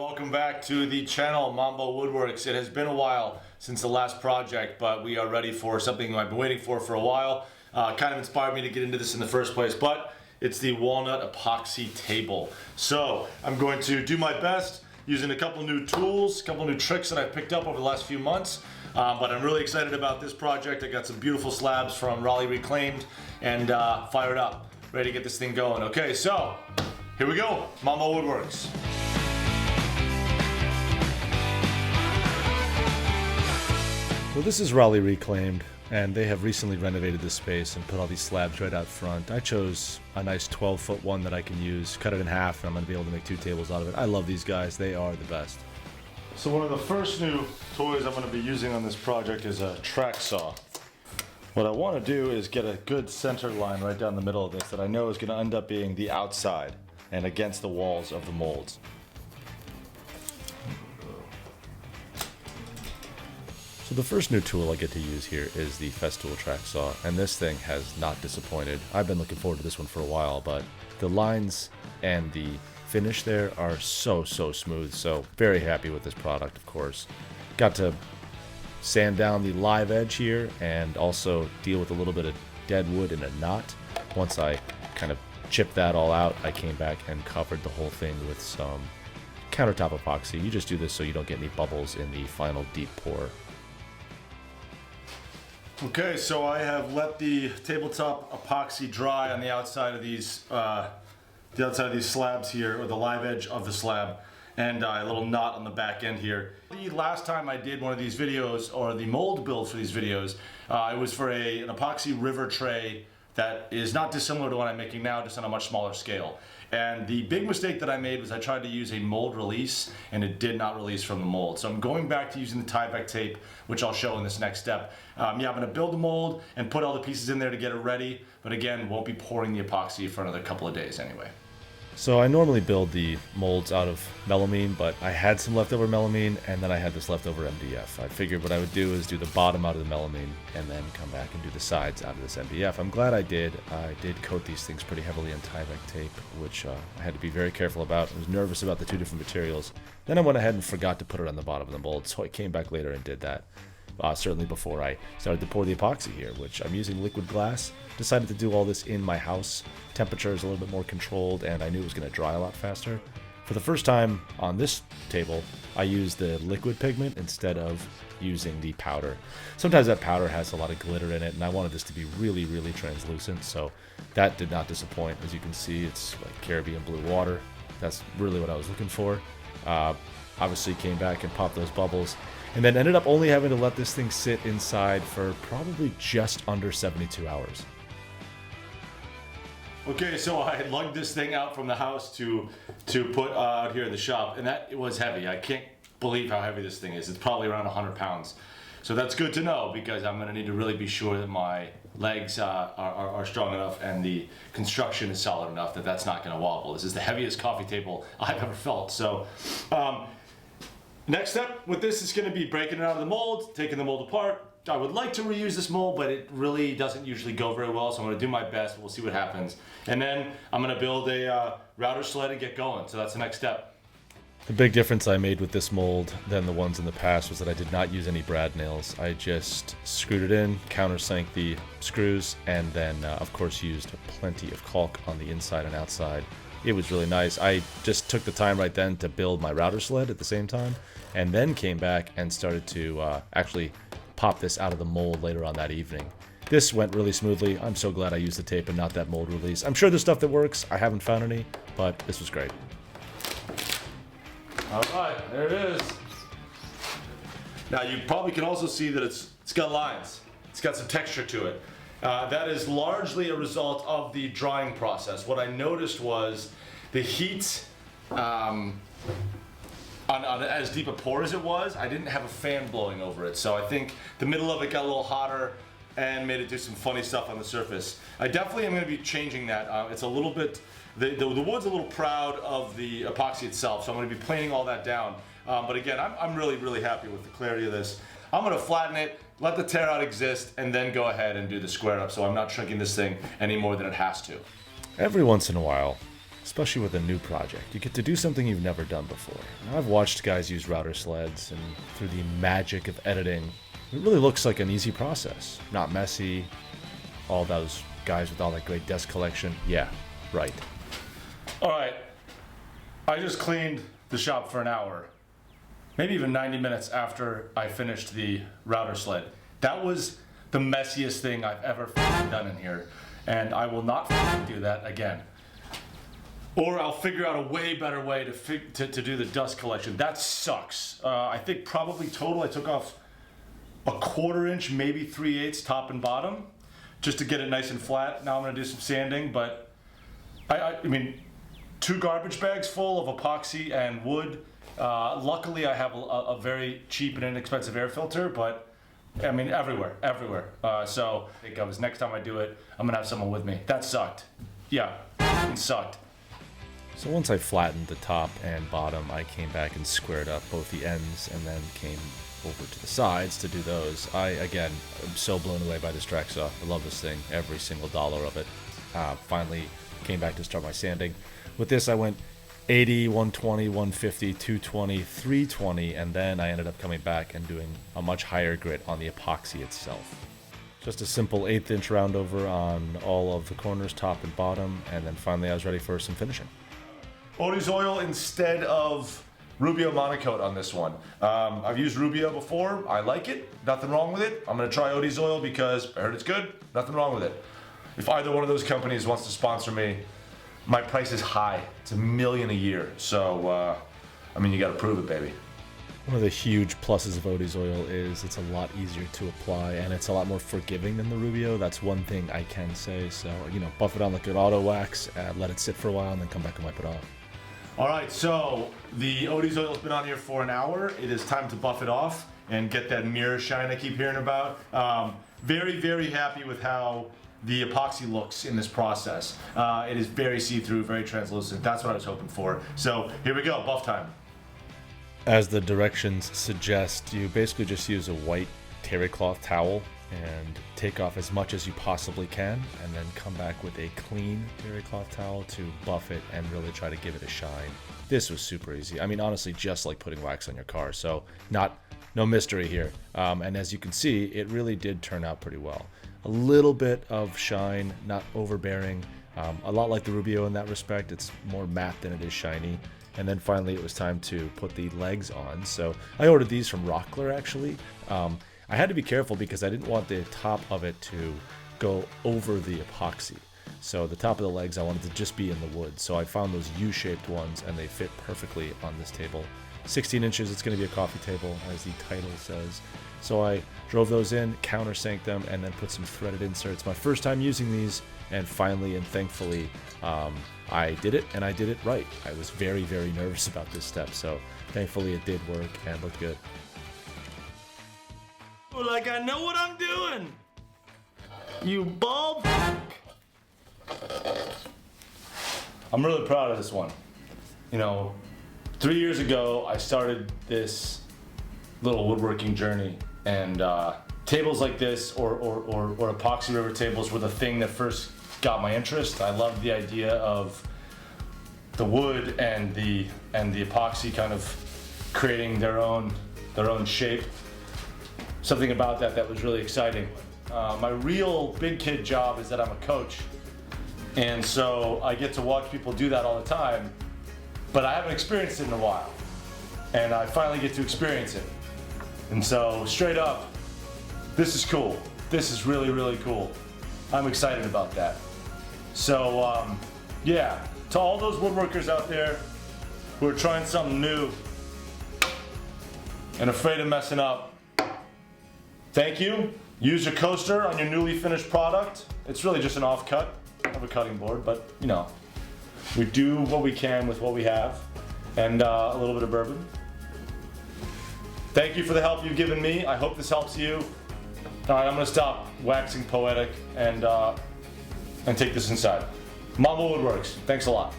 welcome back to the channel, Mombo Woodworks. It has been a while since the last project, but we are ready for something I've been waiting for a while. Kind of inspired me to get into this in the first place, but it's the walnut epoxy table. So I'm going to do my best using a couple new tools, a couple new tricks that I've picked up over the last few months. But I'm really excited about this project. I got some beautiful slabs from Raleigh Reclaimed and fired up, ready to get this thing going. Okay, so here we go, Mombo Woodworks. Well, this is Raleigh Reclaimed, and they have recently renovated this space and put all these slabs right out front. I chose a nice 12-foot one that I can use, cut it in half, and I'm going to be able to make 2 tables out of it. I love these guys. They are the best. So one of the first new toys I'm going to be using on this project is a track saw. What I want to do is get a good center line right down the middle of this that I know is going to end up being the outside and against the walls of the molds. So the first new tool I get to use here is the Festool track saw, and this thing has not disappointed. I've been looking forward to this one for a while, but the lines and the finish there are so smooth, so very happy with this product, of course. Got to sand down the live edge here and also deal with a little bit of dead wood in a knot. Once I kind of chipped that all out, I came back and covered the whole thing with some countertop epoxy. You just do this so you don't get any bubbles in the final deep pour. Okay, so I have let the tabletop epoxy dry on the outside of these slabs here, or the live edge of the slab, and a little knot on the back end here. The last time I did one of these videos, or the mold build for these videos, it was for an epoxy river tray that is not dissimilar to what I'm making now, just on a much smaller scale. And the big mistake that I made was I tried to use a mold release, and it did not release from the mold. So I'm going back to using the tie-back tape, which I'll show in this next step. Yeah, I'm going to build the mold and put all the pieces in there to get it ready, but again, won't be pouring the epoxy for another couple of days anyway. So I normally build the molds out of melamine, but I had some leftover melamine, and then I had this leftover MDF. I figured what I would do is do the bottom out of the melamine, and then come back and do the sides out of this MDF. I'm glad I did. I did coat these things pretty heavily in tie-back tape, which I had to be very careful about. I was nervous about the 2 different materials. Then I went ahead and forgot to put it on the bottom of the mold, so I came back later and did that. Certainly before I started to pour the epoxy here, which I'm using liquid glass. Decided to do all this in my house. Temperature is a little bit more controlled, and I knew it was going to dry a lot faster. For the first time on this table, I used the liquid pigment instead of using the powder. Sometimes that powder has a lot of glitter in it, and I wanted this to be really translucent, so that did not disappoint. As you can see, it's like Caribbean blue water. That's really what I was looking for. Obviously came back and popped those bubbles, and then ended up only having to let this thing sit inside for probably just under 72 hours. Okay, so I lugged this thing out from the house to put out here in the shop, and that was heavy. I can't believe how heavy this thing is. It's probably around 100 pounds. So that's good to know, because I'm going to need to really be sure that my legs are strong enough and the construction is solid enough that that's not going to wobble. This is the heaviest coffee table I've ever felt. So next step with this is going to be breaking it out of the mold, taking the mold apart. I would like to reuse this mold, but it really doesn't usually go very well, so I'm going to do my best. We'll see what happens. And then I'm going to build a router sled and get going, so that's the next step. The big difference I made with this mold than the ones in the past was that I did not use any brad nails. I just screwed it in, countersank the screws, and then of course used plenty of caulk on the inside and outside. It was really nice. I just took the time right then to build my router sled at the same time, and then came back and started to actually pop this out of the mold later on that evening. This went really smoothly. I'm so glad I used the tape and not that mold release. I'm sure there's stuff that works. I haven't found any, but this was great. All right, there it is. Now you probably can also see that it's got lines. It's got some texture to it. That is largely a result of the drying process. What I noticed was the heat, on as deep a pour as it was, I didn't have a fan blowing over it. So I think the middle of it got a little hotter and made it do some funny stuff on the surface. I definitely am going to be changing that. It's a little bit, the wood's a little proud of the epoxy itself, so I'm going to be planing all that down. But again, I'm really happy with the clarity of this. I'm going to flatten it, let the tear out exist, and then go ahead and do the square up, so I'm not shrinking this thing any more than it has to. Every once in a while, especially with a new project. You get to do something you've never done before. Now, I've watched guys use router sleds, and through the magic of editing, it really looks like an easy process. Not messy. All those guys with all that great desk collection. Yeah, right. All right, I just cleaned the shop for an hour, maybe even 90 minutes after I finished the router sled. That was the messiest thing I've ever done in here, and I will not do that again. Or I'll figure out a way better way to do the dust collection. That sucks. I think probably total I took off a 1/4 inch, maybe 3/8 top and bottom, just to get it nice and flat. Now I'm gonna do some sanding, but I mean, 2 garbage bags full of epoxy and wood. Luckily I have a very cheap and inexpensive air filter, but I mean, everywhere. So I think next time I do it, I'm gonna have someone with me. That sucked. Yeah, it sucked. So once I flattened the top and bottom, I came back and squared up both the ends and then came over to the sides to do those. Again, I'm so blown away by this track saw. I love this thing, every single dollar of it. Finally came back to start my sanding. With this, I went 80, 120, 150, 220, 320, and then I ended up coming back and doing a much higher grit on the epoxy itself. Just a simple 1/8 inch roundover on all of the corners, top and bottom, and then finally I was ready for some finishing. Odies Oil instead of Rubio Monocoat on this one. I've used Rubio before. I like it. Nothing wrong with it. I'm going to try Odies Oil because I heard it's good. Nothing wrong with it. If either one of those companies wants to sponsor me, my price is high. It's $1 million a year. So, I mean, you got to prove it, baby. One of the huge pluses of Odies Oil is it's a lot easier to apply and it's a lot more forgiving than the Rubio. That's one thing I can say. So, buff it on like an auto wax, let it sit for a while, and then come back and wipe it off. All right, so the Odies Oil's been on here for an hour. It is time to buff it off and get that mirror shine I keep hearing about. Very, very happy with how the epoxy looks in this process. It is very see-through, very translucent. That's what I was hoping for. So here we go, buff time. As the directions suggest, you basically just use a white terry cloth towel and take off as much as you possibly can, and then come back with a clean terry cloth towel to buff it and really try to give it a shine. This was super easy. I mean, honestly, just like putting wax on your car, so no mystery here. And as you can see, it really did turn out pretty well. A little bit of shine, not overbearing. A lot like the Rubio in that respect. It's more matte than it is shiny. And then finally it was time to put the legs on. So I ordered these from Rockler, actually. I had to be careful because I didn't want the top of it to go over the epoxy. So the top of the legs I wanted to just be in the wood. So I found those U-shaped ones and they fit perfectly on this table. 16 inches, it's going to be a coffee table, as the title says. So I drove those in, countersank them, and then put some threaded inserts. My first time using these, and finally and thankfully I did it, and I did it right. I was very, very nervous about this step, so thankfully it did work and looked good. Like I know what I'm doing. You bulb. I'm really proud of this one. 3 years ago I started this little woodworking journey, and tables like this or epoxy river tables were the thing that first got my interest. I loved the idea of the wood and the epoxy kind of creating their own shape. Something about that was really exciting. My real big kid job is that I'm a coach, and so I get to watch people do that all the time, but I haven't experienced it in a while, and I finally get to experience it. And so straight up, this is cool. This is really, really cool. I'm excited about that. So yeah, to all those woodworkers out there who are trying something new and afraid of messing up, thank you. Use your coaster on your newly finished product. It's really just an offcut of a cutting board, but we do what we can with what we have, and a little bit of bourbon. Thank you for the help you've given me. I hope this helps you. All right, I'm gonna stop waxing poetic and take this inside. Mombo Woodworks, thanks a lot.